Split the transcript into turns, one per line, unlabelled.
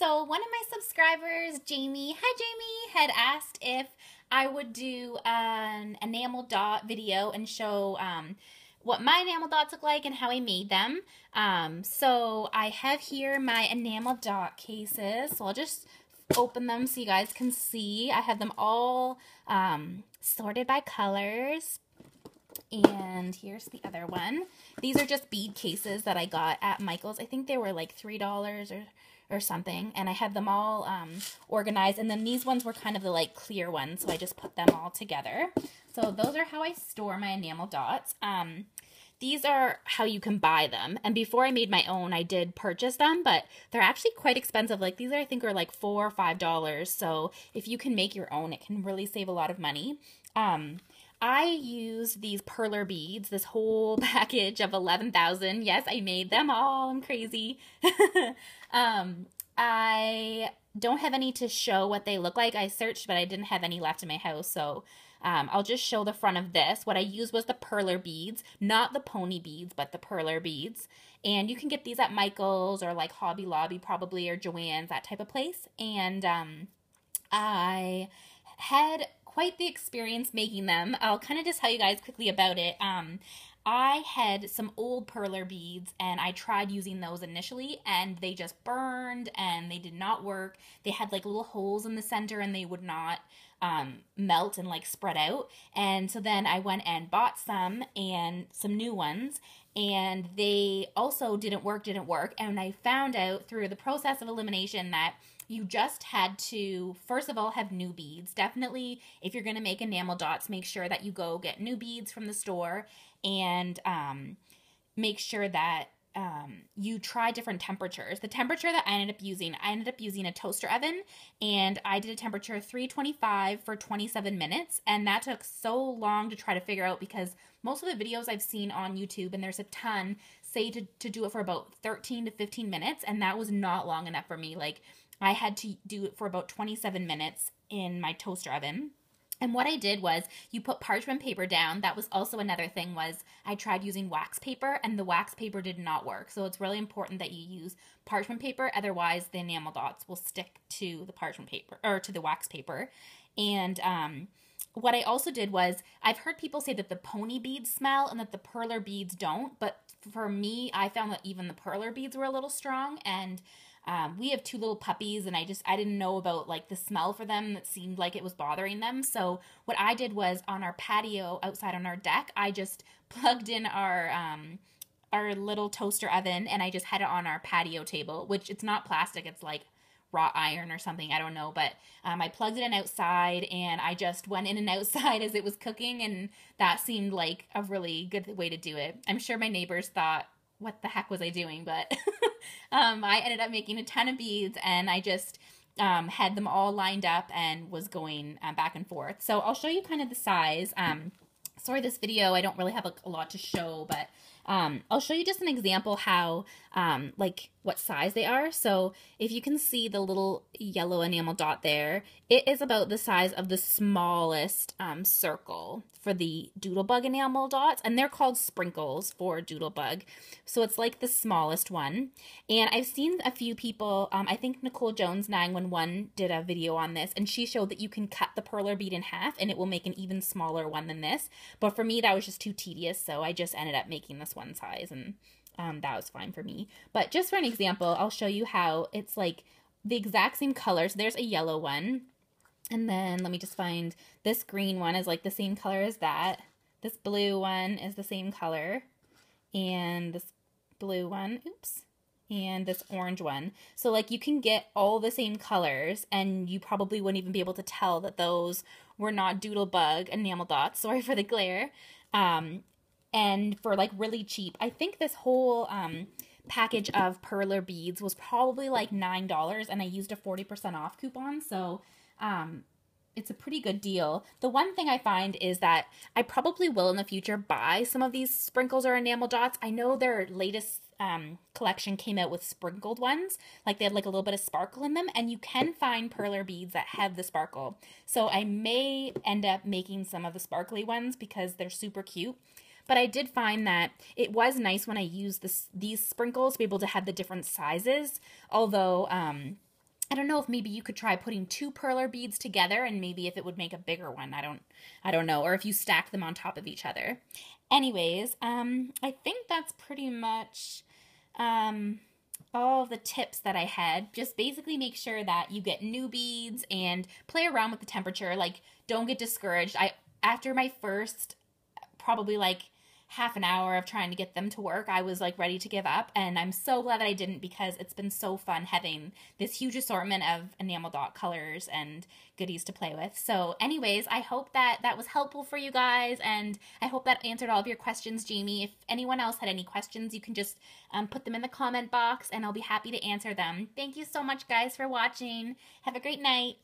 So one of my subscribers, Jamie, hi Jamie, had asked if I would do an enamel dot video and show what my enamel dots look like and how I made them. So I have here my enamel dot cases. So I'll just open them so you guys can see. I have them all sorted by colors. And here's the other one. These are just bead cases that I got at Michael's. I think they were like $3 or something. And I had them all organized. And then these ones were kind of the like clear ones. So I just put them all together. So those are how I store my enamel dots. These are how you can buy them. And before I made my own, I did purchase them, but they're actually quite expensive. Like these I think are like $4 or $5. So if you can make your own, it can really save a lot of money. I used these perler beads, this whole package of 11,000. Yes, I made them all. I'm crazy. I don't have any to show what they look like. I searched, but I didn't have any left in my house, so I'll just show the front of this. What I used was the perler beads, not the pony beads, but the perler beads. And you can get these at Michael's or like Hobby Lobby probably, or Joann's, that type of place. And I had quite the experience making them. I'll kind of just tell you guys quickly about it. I had some old perler beads and I tried using those initially and they just burned and they did not work. They had like little holes in the center and they would not melt and like spread out. And so then I went and bought some new ones, and they also didn't work. And I found out through the process of elimination that you just had to, first of all, have new beads. Definitely, if you're going to make enamel dots, make sure that you go get new beads from the store, and make sure that you try different temperatures. The temperature that I ended up using a toaster oven, and I did a temperature 325 for 27 minutes, and that took so long to try to figure out because most of the videos I've seen on YouTube, and there's a ton, say to do it for about 13 to 15 minutes, and that was not long enough for me. Like, I had to do it for about 27 minutes in my toaster oven. And what I did was you put parchment paper down. That was also another thing, was I tried using wax paper and the wax paper did not work. So it's really important that you use parchment paper. Otherwise, the enamel dots will stick to the parchment paper or to the wax paper. And what I also did was, I've heard people say that the pony beads smell and that the perler beads don't. But for me, I found that even the perler beads were a little strong, and we have two little puppies, and I didn't know about like the smell for them. That seemed like it was bothering them. So what I did was, on our patio outside on our deck, I just plugged in our little toaster oven, and I just had it on our patio table, which it's not plastic. It's like wrought iron or something. I don't know. But I plugged it in outside, and I just went in and outside as it was cooking. And that seemed like a really good way to do it. I'm sure my neighbors thought, what the heck was I doing? But I ended up making a ton of beads, and I just had them all lined up and was going back and forth. So I'll show you kind of the size. Sorry, this video, I don't really have a lot to show, but I'll show you just an example how, like, what size they are. So if you can see the little yellow enamel dot there, it is about the size of the smallest circle for the Doodlebug enamel dots, and they're called sprinkles for Doodlebug. So it's like the smallest one. And I've seen a few people, I think Nicole Jones 911 did a video on this, and she showed that you can cut the perler bead in half and it will make an even smaller one than this. But for me, that was just too tedious, so I just ended up making this one size, and that was fine for me. But just for an example, I'll show you how it's like the exact same color. So there's a yellow one, and then let me just find, this green one is like the same color as that. This blue one is the same color, and this blue one, oops, and this orange one. So like you can get all the same colors, and you probably wouldn't even be able to tell that those were not Doodlebug enamel dots. Sorry for the glare. And for like really cheap, I think this whole package of perler beads was probably like $9, and I used a 40% off coupon. So it's a pretty good deal. The one thing I find is that I probably will in the future buy some of these sprinkles or enamel dots. I know their latest collection came out with sprinkled ones, like they had like a little bit of sparkle in them, and you can find perler beads that have the sparkle. So I may end up making some of the sparkly ones because they're super cute. But I did find that it was nice when I used these sprinkles to be able to have the different sizes, although I don't know if maybe you could try putting two perler beads together and maybe if it would make a bigger one. I don't know. Or if you stack them on top of each other. Anyways, I think that's pretty much um, all the tips that I had. Just basically make sure that you get new beads and play around with the temperature. Like, don't get discouraged. After my first probably like half an hour of trying to get them to work, I was like ready to give up. And I'm so glad that I didn't because it's been so fun having this huge assortment of enamel dot colors and goodies to play with. So, anyways, I hope that that was helpful for you guys. And I hope that answered all of your questions, Jamie. If anyone else had any questions, you can just put them in the comment box and I'll be happy to answer them. Thank you so much, guys, for watching. Have a great night.